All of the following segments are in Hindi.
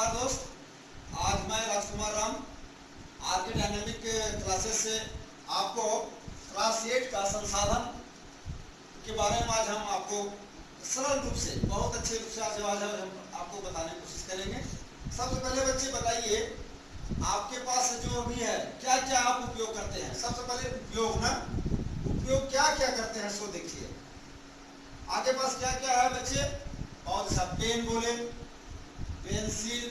नमस्कार दोस्त। आज मैं राजकुमार राम आरके डायनेमिक क्लासेस से आपको क्लास 8 का संसाधन के बारे में आज हम आपको सरल रूप से बहुत अच्छे रूप से आज हम आपको बताने की कोशिश करेंगे। सबसे पहले बच्चे बताइए, आपके पास जो भी है क्या क्या आप उपयोग करते हैं। सबसे पहले उपयोग क्या क्या करते हैं सो देखिए। आपके पास क्या क्या है बच्चे? बहुत सा पेन बोले, पेंसिल,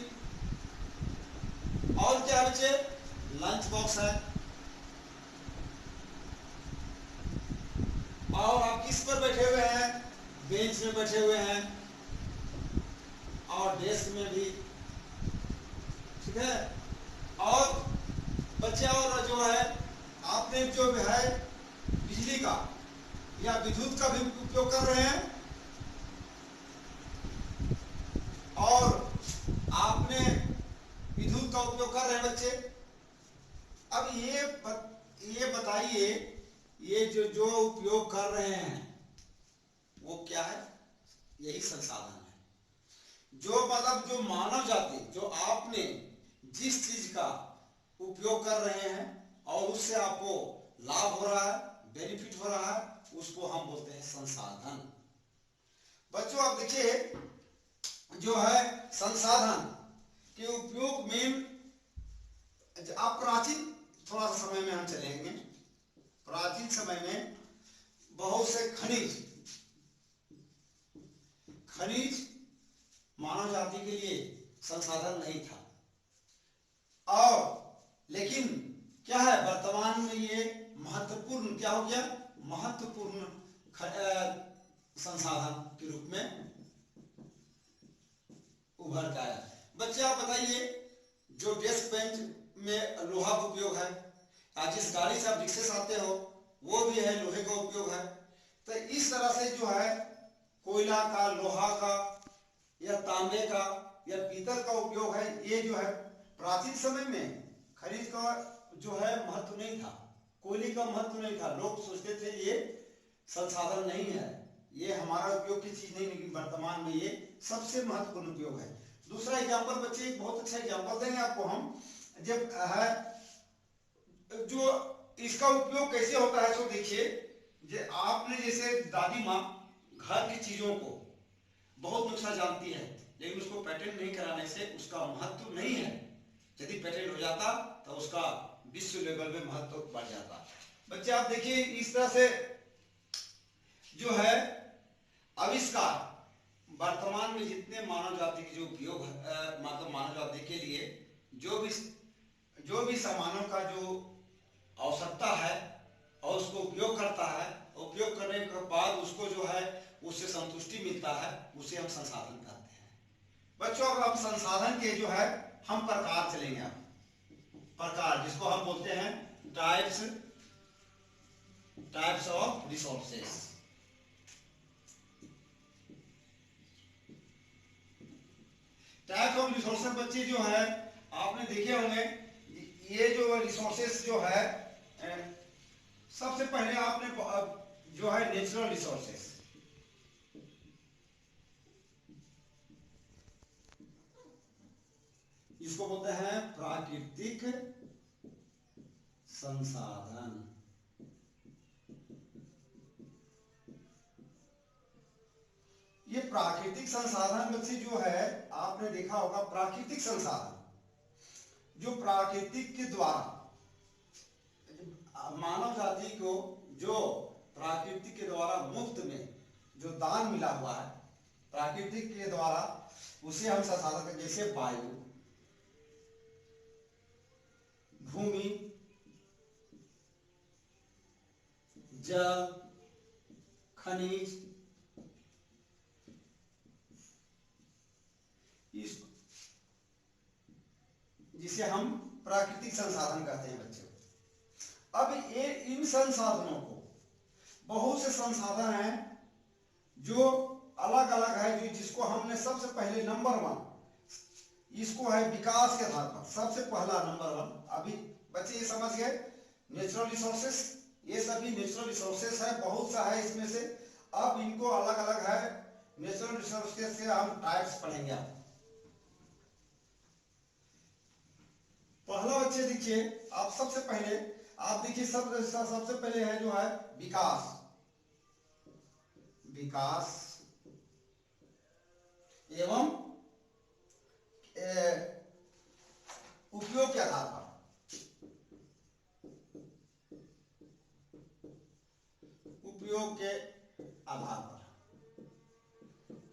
और क्या बच्चे? लंच बॉक्स है। और आप किस पर बैठे हुए हैं? बेंच में बैठे हुए हैं और डेस्क में भी, ठीक है। और बच्चे और जो है आपने जो है बिजली का या विद्युत का भी उपयोग कर रहे हैं और आपने विद्युत का उपयोग कर रहे हैं बच्चे। अब ये बताइए, ये जो उपयोग कर रहे हैं वो क्या है? यही संसाधन है। जो मतलब जो मानव जाति, जो आपने जिस चीज का उपयोग कर रहे हैं और उससे आपको लाभ हो रहा है, बेनिफिट हो रहा है, उसको हम बोलते हैं संसाधन। बच्चों आप देखिए, जो है संसाधन के उपयोग में आप प्राचीन थोड़ा सा समय में हम चलेंगे। प्राचीन समय में बहुत से खनिज मानव जाति के लिए संसाधन नहीं था, और लेकिन क्या है वर्तमान में ये महत्वपूर्ण क्या हो गया? महत्वपूर्ण संसाधन के रूप में उभर के आया। बच्चे आप बताइए, जो डेस्क बेंच में लोहा का उपयोग है, या जिस गाड़ी से आप रिक्शे से आते हो वो भी है लोहे का उपयोग है। तो इस तरह से जो है कोयला का, लोहा का या तांबे का या पीतल का उपयोग है। ये जो है प्राचीन समय में खनिज का जो है महत्व नहीं था, कोयले का महत्व नहीं था। लोग सोचते थे ये संसाधन नहीं है, ये हमारा उपयोग की चीज नहीं, लेकिन वर्तमान में ये सबसे महत्वपूर्ण उपयोग है। दूसरा एग्जाम्पल बच्चे, एक बहुत अच्छा एग्जाम्पल देंगे आपको हम। जब है जो इसका उपयोग कैसे होता है, तो देखिए, आपने जैसे दादी माँ घर की चीजों को बहुत नुस्खा जानती है, लेकिन उसको पेटेंट नहीं कराने से उसका महत्व नहीं है। यदि पेटेंट हो जाता तो उसका विश्व लेवल में महत्व बढ़ जाता। बच्चे आप देखिए, इस तरह से जो है आविष्कार वर्तमान में जितने मानव जाति के जो उपयोग मतलब मानव जाति के लिए जो भी सामानों का जो आवश्यकता है और उसको उपयोग करता है, उपयोग करने के बाद उसको जो है उससे संतुष्टि मिलता है, उसे हम संसाधन कहते हैं। बच्चों अब हम संसाधन के जो है हम प्रकार चलेंगे। अब प्रकार जिसको हम बोलते हैं types of resources. Types of resources बच्चे जो है आपने देखे होंगे। ये जो रिसोर्सेस जो है, सबसे पहले आपने जो है नेचुरल रिसोर्सेस, इसको बोलते हैं प्राकृतिक संसाधन। ये प्राकृतिक संसाधन बच्चे जो है आपने देखा होगा, प्राकृतिक संसाधन जो प्राकृतिक के द्वारा मानव जाति को जो प्राकृतिक के द्वारा मुफ्त में जो दान मिला हुआ है प्राकृतिक के द्वारा, उसे हम संसाधन, जैसे वायु, भूमि, जल, खनिज, जिसे हम प्राकृतिक संसाधन कहते हैं बच्चों। अब ये इन संसाधनों को, बहुत से संसाधन हैं जो अलग अलग है, जो जिसको हमने सबसे पहले नंबर 1 इसको है विकास के आधार पर सबसे पहला नंबर 1। अभी बच्चे ये समझ गए, नेचुरल रिसोर्सेस, ये सभी नेचुरल रिसोर्सेस है, बहुत सा है इसमें से। अब इनको अलग अलग है नेचुरल रिसोर्सेस से हम टाइप्स पढ़ेंगे। बच्चे देखिए, आप सबसे पहले आप देखिए सबसे पहले है जो है विकास। विकास एवं उपयोग के आधार पर, उपयोग के आधार पर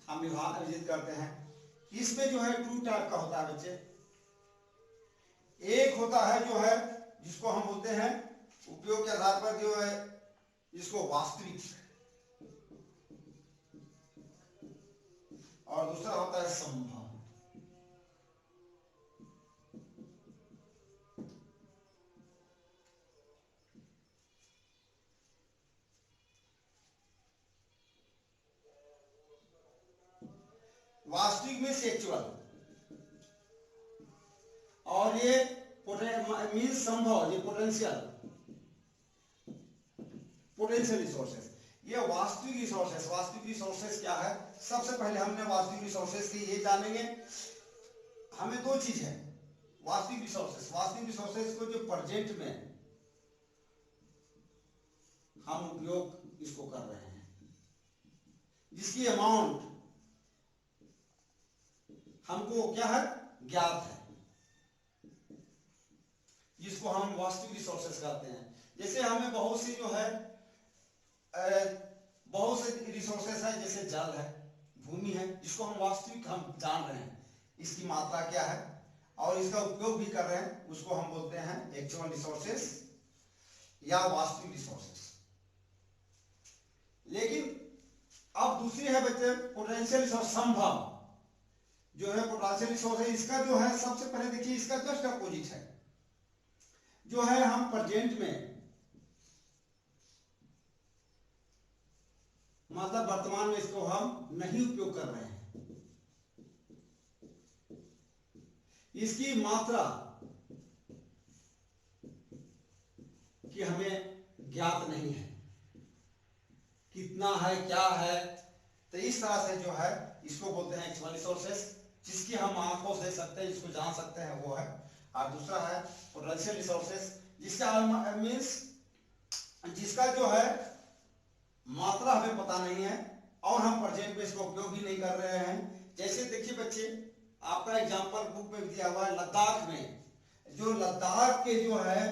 हम विभाग विजित करते हैं। इसमें जो है टू टाइप का होता है बच्चे। एक होता है जो है जिसको हम बोलते हैं उपयोग के आधार पर जो है जिसको वास्तविक, और दूसरा होता है संभव। वास्तविक में एक्चुअल, और ये मीन संभव, ये पोटेंशियल, पोटेंशियल रिसोर्सेस। ये वास्तविक रिसोर्सेस। वास्तविक रिसोर्सेस क्या है? सबसे पहले हमने वास्तविक रिसोर्सेस की ये जानेंगे। हमें दो चीज है वास्तविक रिसोर्सेस। वास्तविक रिसोर्सेस को जो प्रेजेंट में हम उपयोग इसको कर रहे हैं, जिसकी अमाउंट हमको क्या है ज्ञात है, जिसको हम वास्तविक रिसोर्सेस कहते हैं। जैसे हमें बहुत सी जो है बहुत से रिसोर्सेस है, जैसे जल है, भूमि है, जिसको हम वास्तविक हम जान रहे हैं इसकी मात्रा क्या है और इसका उपयोग भी कर रहे हैं, उसको हम बोलते हैं एक्चुअल रिसोर्सेस या वास्तविक रिसोर्सेस। लेकिन अब दूसरी है बच्चे पोटेंशियल रिसोर्स, संभव जो है पोटेंशियल रिसोर्स है। इसका जो है सबसे पहले देखिए, इसका जस्ट अपोजिट है, जो है हम प्रेजेंट में मतलब वर्तमान में इसको हम नहीं उपयोग कर रहे हैं, इसकी मात्रा की हमें ज्ञात नहीं है, कितना है क्या है। तो इस तरह से जो है इसको बोलते हैं एक्चुअल रिसोर्सेस, जिसकी हम आंखों से देख सकते हैं, जिसको जान सकते हैं वो है। और दूसरा है पोटेंशियल रिसोर्सेस, जिसका मीन्स जिसका जो है मात्रा हमें पता नहीं है और हम प्रेजेंट में इसका उपयोग भी नहीं कर रहे हैं। जैसे देखिए बच्चे, आपका एग्जांपल बुक में दिया हुआ है, लद्दाख में जो लद्दाख के जो है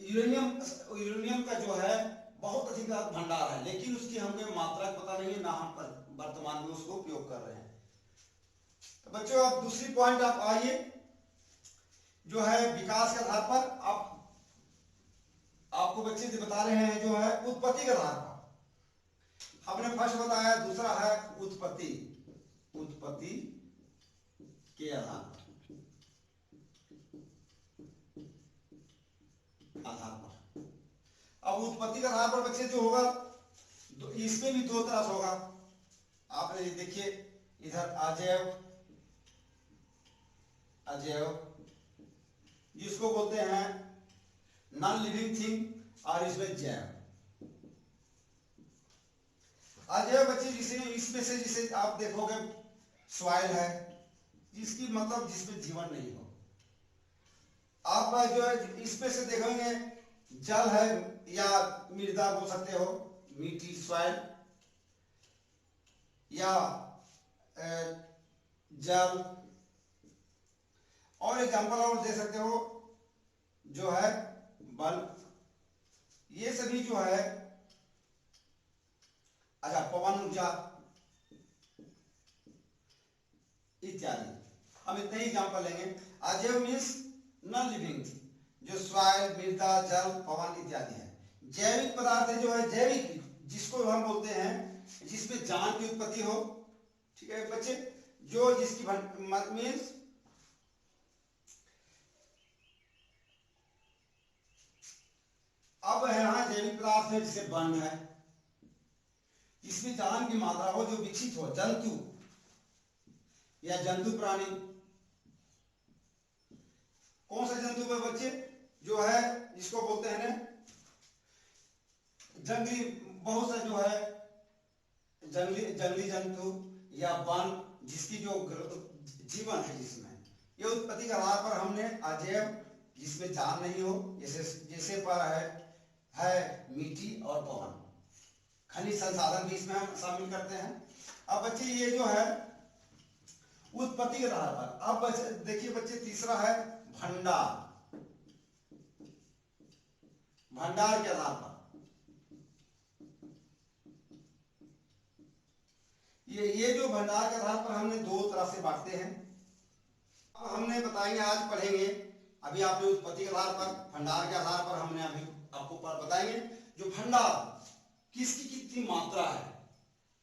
यूरेनियम का जो है बहुत अधिक भंडार है, लेकिन उसकी हमें मात्रा पता नहीं है, ना हम वर्तमान में उसको उपयोग कर रहे हैं। तो बच्चों अब दूसरी पॉइंट आप आइए, जो है विकास के आधार पर। आप आपको बच्चे बता रहे हैं जो है उत्पत्ति के आधार पर। हमने फर्स्ट बताया, दूसरा है उत्पत्ति, उत्पत्ति के आधार पर, अब उत्पत्ति के आधार पर बच्चे जो होगा इसमें भी दो तरह से होगा। आप देखिए इधर अजैव, अजैव जिसको बोलते हैं नॉन लिविंग थिंग, और इसमें जैव। अजैव बच्चे जिसे इसमें से जिसे आप देखोगे सॉइल है, जिसकी मतलब जिसमें जीवन नहीं हो। आप जो है इसमें से देखेंगे जल है या मृदा बोल सकते हो, मिट्टी सॉइल, या जल, और एग्जांपल और दे सकते हो जो है बल्ब। ये सभी जो है अच्छा पवन ऊर्जा इत्यादि। हम इतने ही एग्जांपल लेंगे। अजैव मीन्स नॉन लिविंग, जो सॉइल, मृदा, जल, पवन इत्यादि है। जैविक पदार्थ है जो है जैविक, जिसको हम बोलते हैं जिसमें जान की उत्पत्ति हो। ठीक है बच्चे, जो जिसकी मीन्स अब है यहाँ जैविक पदार्थ है जिसे बन है, इसमें जान की मात्रा हो, जो विकसित हो, जंतु या जंतु प्राणी। कौन सा जंतु है बच्चे? जो है जिसको बोलते हैं ना जंगली, बहुत सा जो है जंगली जंतु या वन, जिसकी जो जीवन है जिसमें, ये उत्पत्ति के आधार पर हमने अजैव जिसमें जान नहीं हो, जैसे जैसे पर है मिट्टी और पवन। खनिज संसाधन भी इसमें हम शामिल करते हैं। अब बच्चे ये जो है उत्पत्ति के आधार पर, अब देखिए बच्चे तीसरा है भंडार। भंडार के आधार पर ये जो भंडार के आधार पर हमने दो तरह से बांटते हैं। अब हमने बताएंगे, आज पढ़ेंगे, अभी आपने उत्पत्ति के आधार पर, भंडार के आधार पर हमने अभी आपको बताएंगे जो भंडार किसकी कितनी मात्रा है।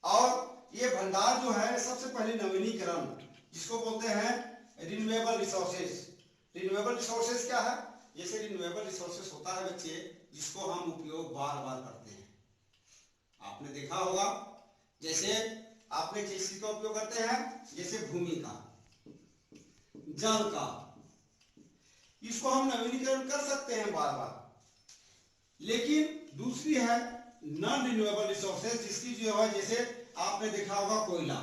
और ये भंडार जो है सबसे पहले नवीनीकरण, जिसको बोलते हैं रिन्यूएबल रिसोर्सेज। रिन्यूएबल रिसोर्सेज क्या है? जैसे रिन्यूएबल रिसोर्सेज होता है बच्चे जिसको हम उपयोग बार बार करते हैं। आपने देखा होगा, जैसे आपने किस चीज का उपयोग करते हैं, जैसे भूमि का, जल का, इसको हम नवीनीकरण कर सकते हैं बार बार। लेकिन दूसरी है नॉन रिन्यूएबल रिसोर्सेज, जिसकी जो है जैसे आपने देखा होगा कोयला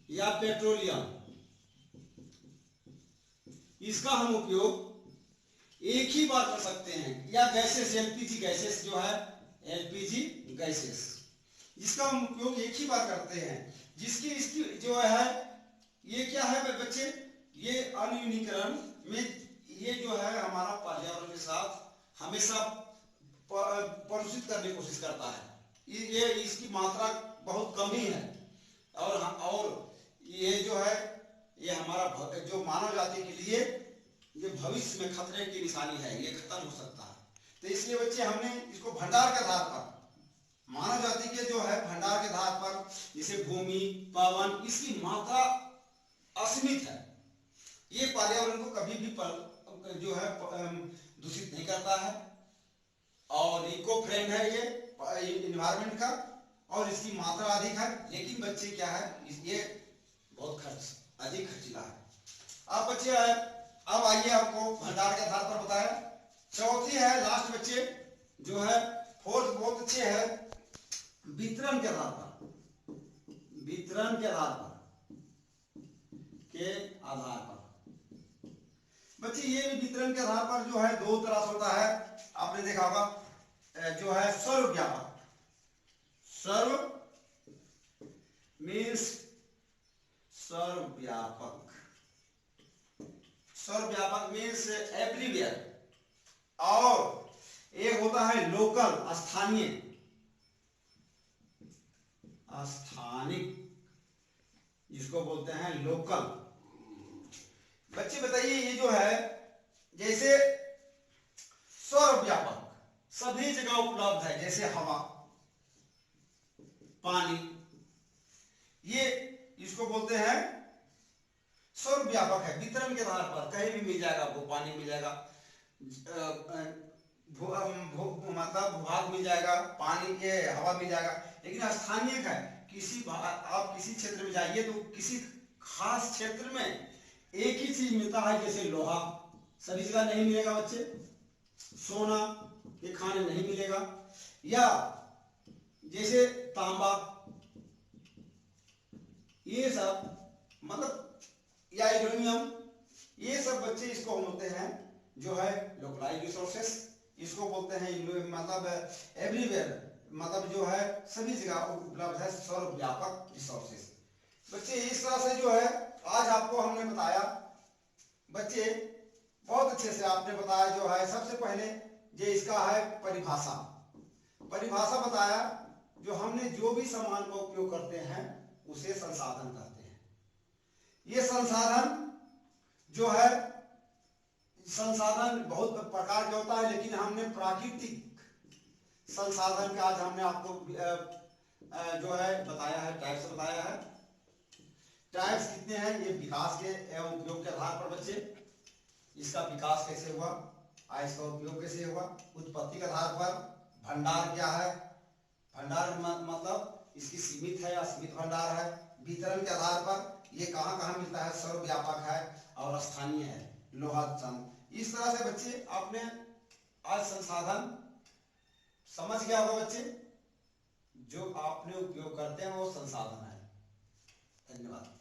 या पेट्रोलियम, इसका हम उपयोग एक ही बार कर सकते हैं। या गैसेस, एलपीजी गैसेस जो है, एलपीजी गैसेस, जिसका हम उपयोग एक ही बार करते हैं। जिसकी इसकी जो है ये क्या है बच्चे, ये अनयूनीकरण में ये जो है हमारा पर्यावरण के साथ हमेशा प्रदूषित करने की कोशिश करता है। ये इसकी मात्रा बहुत कम ही है। और ये जो है ये हमारा जो मानव जाति के लिए ये भविष्य में खतरे की निशानी है, ये खत्म हो सकता है। तो इसलिए बच्चे हमने इसको भंडार के आधार पर, मानव जाति के जो है भंडार के आधार पर, जैसे भूमि, पवन, इसकी मात्रा असीमित है। ये पर्यावरण को कभी भी जो है दूषित नहीं करता है और इको फ्रेंड है ये इन्वायरमेंट का, और इसकी मात्रा अधिक है। लेकिन बच्चे क्या है, ये बहुत अधिक खर्चीला है। अब बच्चे अब आइए आपको भंडार के आधार पर बताया। चौथी है लास्ट बच्चे जो है फोर्थ, बहुत अच्छे है, वितरण के आधार पर। वितरण के आधार पर बच्चे ये वितरण के आधार पर जो है दो तरह से होता है। आपने देखा होगा जो है सर्वव्यापक। सर्व मीन्स सर्वव्यापक। सर्वव्यापक मीन्स एवरीवेयर। और एक होता है लोकल, स्थानीय, स्थानिक, जिसको बोलते हैं लोकल। बच्चे बताइए ये जो है जैसे सर्वव्यापक सभी जगह उपलब्ध है, जैसे हवा, पानी, ये इसको बोलते हैं सर्वव्यापक है। वितरण के आधार पर कहीं भी मिल जाएगा, वो पानी मिल जाएगा, मतलब भूभाग मिल जाएगा, पानी के हवा मिल जाएगा। लेकिन स्थानीय है, आप किसी क्षेत्र में जाइए तो किसी खास क्षेत्र में एक ही चीज मिलता है, जैसे लोहा सभी जगह नहीं मिलेगा बच्चे, सोना ये खाने नहीं मिलेगा, या जैसे तांबा, ये सब मतलब, या एल्यूमिनियम, ये सब बच्चे इसको बोलते हैं जो है लोकलाइज्ड रिसोर्सेस। इसको बोलते हैं मतलब एवरीवेयर, मतलब जो है सभी जगह उपलब्ध है, सर्वव्यापक रिसोर्सेस। बच्चे इस तरह से जो है आज आपको हमने बताया। बच्चे बहुत अच्छे से आपने बताया जो है, सबसे पहले जो इसका है परिभाषा बताया। जो हमने जो भी सामान का उपयोग करते हैं उसे संसाधन कहते हैं। ये संसाधन जो है, संसाधन बहुत प्रकार के होता है, लेकिन हमने प्राकृतिक संसाधन का आज हमने आपको जो है बताया है, टाइप्स बताया है। टाइप्स कितने हैं, ये विकास के एवं उपयोग के आधार पर बच्चे, इसका विकास कैसे हुआ, इसका उपयोग कैसे हुआ। उत्पत्ति के आधार पर भंडार क्या है, भंडार मतलब इसकी सीमित है या असीमित भंडार है। वितरण के आधार पर ये कहाँ कहाँ मिलता है, सर्वव्यापक है और स्थानीय है, लोहा चंद। इस तरह से बच्चे आपने आज संसाधन समझ गया होगा बच्चे, जो आपने उपयोग करते हैं वो संसाधन है। धन्यवाद।